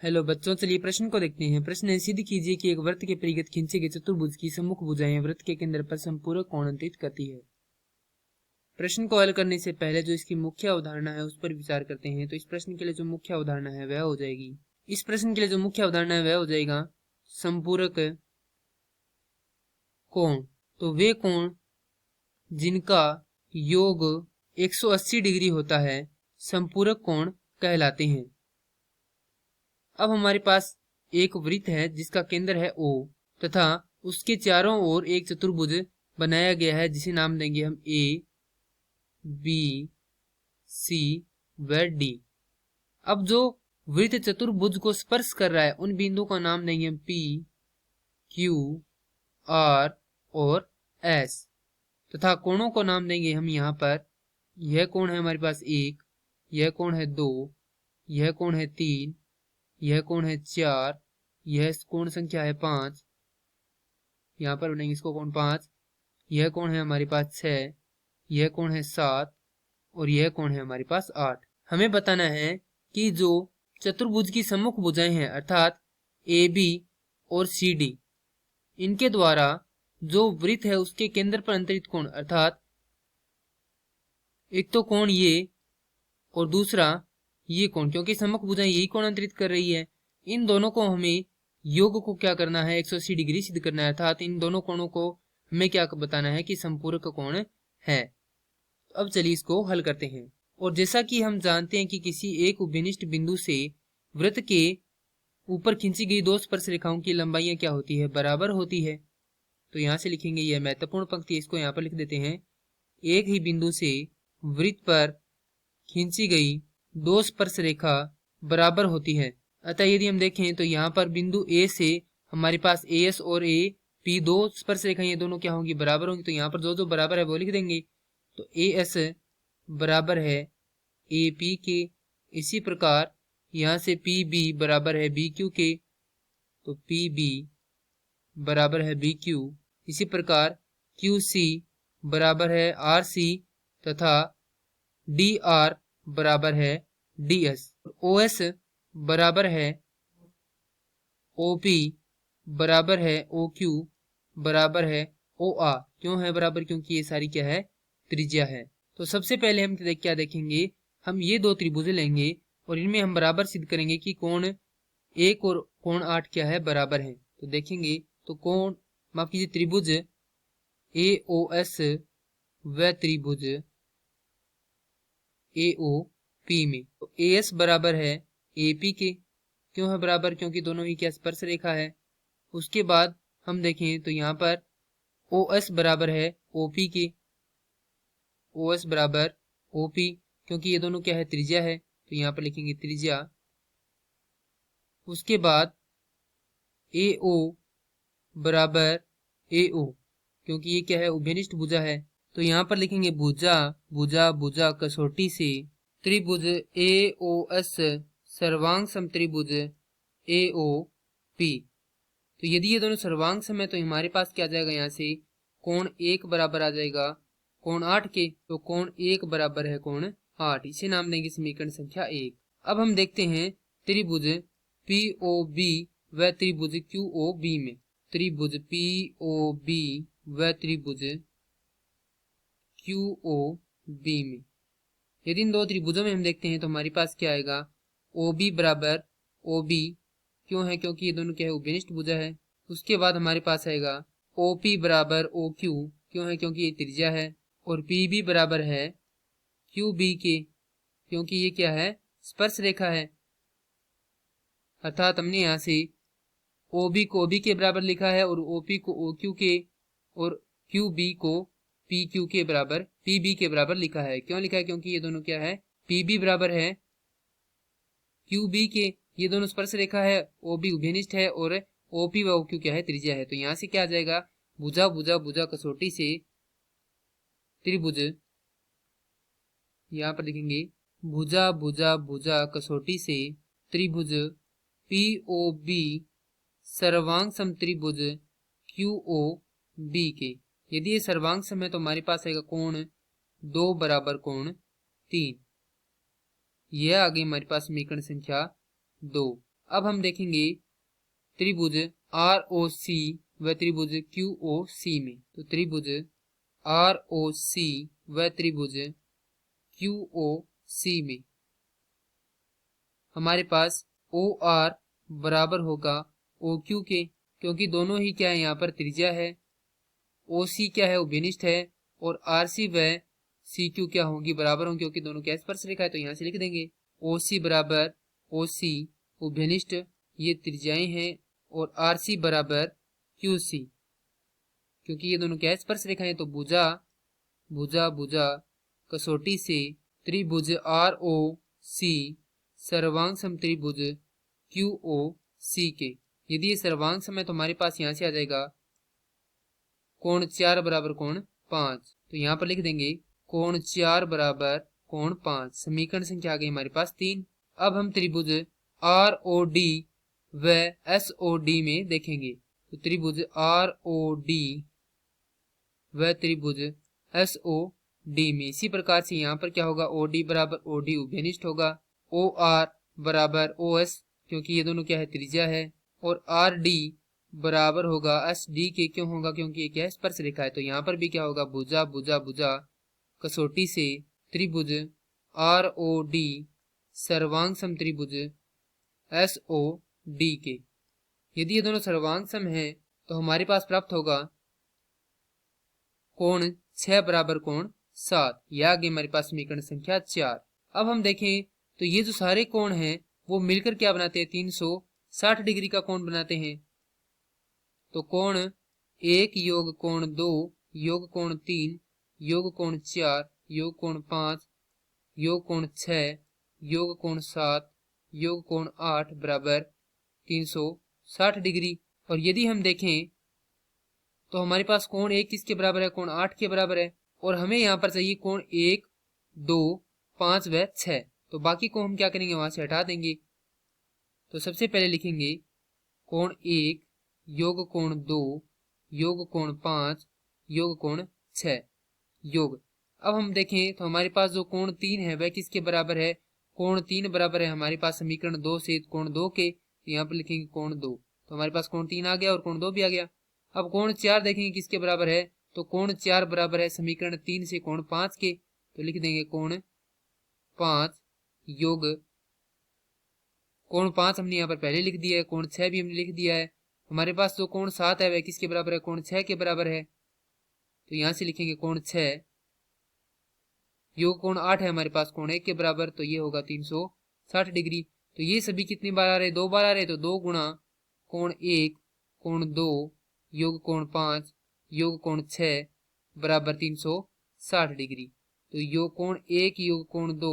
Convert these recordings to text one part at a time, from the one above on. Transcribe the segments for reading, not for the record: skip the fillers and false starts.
Hello बच्चों, चलिए प्रश्न को देखते हैं। प्रश्न है, सिद्ध कीजिए कि एक वृत्त के परिगत खींचे गए चतुर्भुज की सम्मुख भुजाएं वृत्त के केंद्र पर संपूरक कोण अंतरित करती है। प्रश्न को हल करने से पहले जो इसकी मुख्य अवधारणा है उस पर विचार करते हैं। तो इस प्रश्न के लिए जो मुख्य अवधारणा है वह हो जाएगी संपूरक कोण। तो वे कोण जिनका योग 180 डिग्री होता है संपूरक कोण कहलाते हैं। अब हमारे पास एक वृत्त है जिसका केंद्र है O तथा उसके चारों ओर एक चतुर्भुज बनाया गया है जिसे नाम देंगे हम A, B, C व D। अब जो वृत्त चतुर्भुज को स्पर्श कर रहा है उन बिंदुओं का नाम देंगे हम P, Q, R और S तथा कोणों को नाम देंगे हम यहाँ पर, यह कोण है हमारे पास 1, यह कोण है 2, यह कोण है 3, यह कोण है 4, यह कोण संख्या है 5, यहाँ पर बनेंगे इसको कोण 5, यह कोण है हमारे पास 6, यह कोण है 7 और यह कोण है हमारे पास 8। हमें बताना है कि जो चतुर्भुज की सम्मुख भुजाएं हैं अर्थात AB और CD, इनके द्वारा जो वृत्त है उसके केंद्र पर अंतरित कोण अर्थात एक तो कोण ये और दूसरा ये कोण, क्योंकि सम्मुख भुजाएं यही कोण अंतरित कर रही है, इन दोनों को हमें योग को क्या करना है 180 डिग्री सिद्ध करना है अर्थात इन दोनों कोणों को हमें क्या बताना है कि संपूरक कोण है। तो अब चलिए इसको हल करते हैं। और जैसा कि हम जानते हैं कि किसी एक उभयनिष्ठ बिंदु से वृत्त के ऊपर खींची गई दो स्पर्श रेखाओं की लंबाइयां क्या होती है, बराबर होती है। तो यहां से लिखेंगे, यह महत्वपूर्ण पंक्ति, इसको यहाँ पर लिख देते हैं। एक ही बिंदु से वृत्त पर खींची गई दो स्पर्श रेखा बराबर होती है। अतः यदि हम देखें तो यहाँ पर बिंदु A से हमारे पास AS और AP दो स्पर्श रेखा, ये दोनों क्या होंगी, बराबर होंगी। तो यहाँ पर जो जो बराबर है वो लिख देंगे। तो AS बराबर है AP के, इसी प्रकार यहाँ से PB बराबर है BQ के, तो PB बराबर है BQ। इसी प्रकार QC बराबर है RC तथा DR बराबर है DS। OS बराबर है OP बराबर है OQ बराबर है OR। क्यों है बराबर, क्योंकि ये सारी क्या है, त्रिज्या है। तो सबसे पहले हम क्या देखेंगे, हम ये दो त्रिभुज लेंगे और इनमें हम बराबर सिद्ध करेंगे कि कोण 1 और कोण 8 क्या है, बराबर है। तो देखेंगे तो कोण माफ कीजिए त्रिभुज AOS व त्रिभुज AOP में, तो AS बराबर है AP के। क्यों है बराबर, क्योंकि दोनों ही क्या स्पर्श रेखा है। उसके बाद हम देखें तो यहाँ पर OS बराबर है OP के, OS बराबर OP, क्योंकि ये दोनों क्या है, त्रिज्या है। तो यहाँ पर लिखेंगे त्रिज्या। उसके बाद AO बराबर AO, क्योंकि ये क्या है, उभयनिष्ठ भुजा है। तो यहाँ पर लिखेंगे भुजा भुजा भुजा कसौटी से त्रिभुज AOS सर्वांग सम त्रिभुज AOP। तो यदि ये दोनों सर्वांग सम है तो हमारे पास क्या आ जाएगा, यहाँ से कोण 1 बराबर आ जाएगा कोण 8 के। तो कोण 1 बराबर है कोण 8, इसे नाम देंगे समीकरण संख्या 1। अब हम देखते हैं त्रिभुज POB व त्रिभुज QOB में। त्रिभुज POB व त्रिभुज QOB में यदि इन दो त्रिभुजों में हम देखते हैं तो हमारे पास क्या आएगा, OB बराबर OB। क्यों है, क्योंकि ये दोनों क्या है, उभयनिष्ठ भुजा है। उसके बाद हमारे पास आएगा OP बराबर OQ। क्यों है, क्योंकि ये त्रिज्या है। और PB बराबर है QB के, क्योंकि ये क्या है, स्पर्श रेखा है। अर्थात हमने यहाँ से OB को OB के बराबर लिखा है और OP को OQ के और QB को PQ के बराबर PB के बराबर लिखा है। क्यों लिखा है, क्योंकि ये दोनों क्या है, PB बराबर है QB के, ये दोनों स्पर्श रेखा है, OB उभयनिष्ठ है और OP व OQ क्या है, त्रिज्या है। तो यहाँ से क्या आ जाएगा, भुजा भुजा भुजा कसौटी से त्रिभुज, यहाँ पर लिखेंगे भुजा भुजा भुजा कसौटी से त्रिभुज POB सर्वांग सम त्रिभुज QOB के। यदि ये सर्वांग सम है तो हमारे पास आएगा कोण 2 बराबर कोण 3। यह आ गई हमारे पास समीकरण संख्या 2। अब हम देखेंगे त्रिभुज ROC व त्रिभुज QOC में। तो त्रिभुज ROC व त्रिभुज QOC में हमारे पास OR बराबर होगा OQ के, क्योंकि दोनों ही क्या है यहाँ पर त्रिज्या है। OC क्या है, उभयनिष्ठ है, और RC व CQ क्या होंगी, बराबर होंगी, क्योंकि दोनों क्या स्पर्श रेखा है। तो यहाँ से लिख देंगे OC बराबर OC उभयनिष्ठ, ये त्रिज्याएं हैं, और RC बराबर QC, क्योंकि ये दोनों क्या स्पर्श रेखा है। तो भुजा भुजा भुजा कसौटी से त्रिभुज ROC सर्वांग सम त्रिभुज QOC के। यदि ये सर्वांग सम है तो हमारे पास यहाँ से आ जाएगा कोण 4 बराबर कोण 5। तो यहाँ पर लिख देंगे कोण 4 बराबर कोण 5। समीकरण संख्या आ गई हमारे पास 3। अब हम त्रिभुज ROD व SOD में देखेंगे। तो त्रिभुज ROD व त्रिभुज SOD में इसी प्रकार से यहाँ पर क्या होगा, OD बराबर OD उभयनिष्ठ होगा, OR बराबर OS, क्योंकि ये दोनों क्या है त्रिज्या है, और RD बराबर होगा SD के। क्यों होगा, क्योंकि ये क्या है स्पर्श रेखा है। तो यहाँ पर भी क्या होगा, भुजा भुजा भुजा कसौटी से त्रिभुज ROD सर्वांग सम त्रिभुज SOD के। यदि ये दोनों सर्वांग सम है तो हमारे पास प्राप्त होगा कोण 6 बराबर कोण 7। यह आ गई हमारे पास समीकरण संख्या 4। अब हम देखें तो ये जो सारे कोण हैं वो मिलकर क्या बनाते हैं, 360 डिग्री का कोण बनाते हैं। तो कोण 1 योग कोण 2 योग कोण 3 योग कोण 4 योग कोण 5 योग कोण 6 योग कोण 7 योग कोण 8 बराबर 360 डिग्री। और यदि हम देखें तो हमारे पास कोण 1 किसके बराबर है, कोण 8 के बराबर है, और हमें यहाँ पर चाहिए कोण 1 2 5 व 6। तो बाकी को हम क्या करेंगे, वहां से हटा देंगे। तो सबसे पहले लिखेंगे कोण 1 योग कोण 2 योग कोण 5 योग कोण 6 योग। अब हम देखें तो हमारे पास जो कोण 3 है वह किसके बराबर है, कोण 3 बराबर है हमारे पास समीकरण 2 से कोण 2 के। तो यहाँ पर लिखेंगे कोण 2। तो हमारे पास कोण 3 आ गया और कोण 2 भी आ गया। अब कोण 4 देखेंगे किसके बराबर है, तो कोण 4 बराबर है समीकरण 3 से कोण 5 के। तो लिख देंगे कोण 5 योग कोण 5 हमने यहाँ पर पहले लिख दिया है, कोण 6 भी हमने लिख दिया है। हमारे पास जो कोण 7 है वह किसके बराबर है, कोण 6 के बराबर है। तो यहाँ से लिखेंगे कोण 6 योग कोण 8 है हमारे पास कोण 1 के बराबर। तो ये होगा 360 डिग्री। तो ये सभी कितनी बार आ रहे, 2 बार आ रहे। तो 2 गुणा कोण 1 कोण 2 योग कोण 5 योग कोण 6 बराबर 360 डिग्री। तो योग कोण 1 योग कोण 2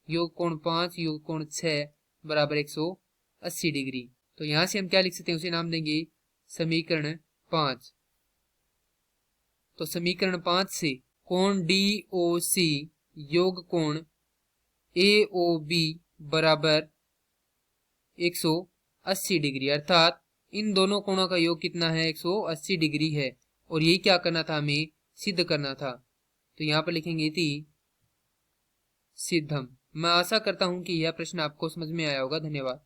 योग कोण 5 योग कोण 6 बराबर 180 डिग्री। तो यहां से हम क्या लिख सकते हैं, उसे नाम देंगे समीकरण 5। तो समीकरण 5 से कोण DOC योग कोण AOB बराबर 180 डिग्री, अर्थात इन दोनों कोणों का योग कितना है, 180 डिग्री है। और यही क्या करना था, हमें सिद्ध करना था। तो यहाँ पर लिखेंगे इति सिद्धम। मैं आशा करता हूं कि यह प्रश्न आपको समझ में आया होगा। धन्यवाद।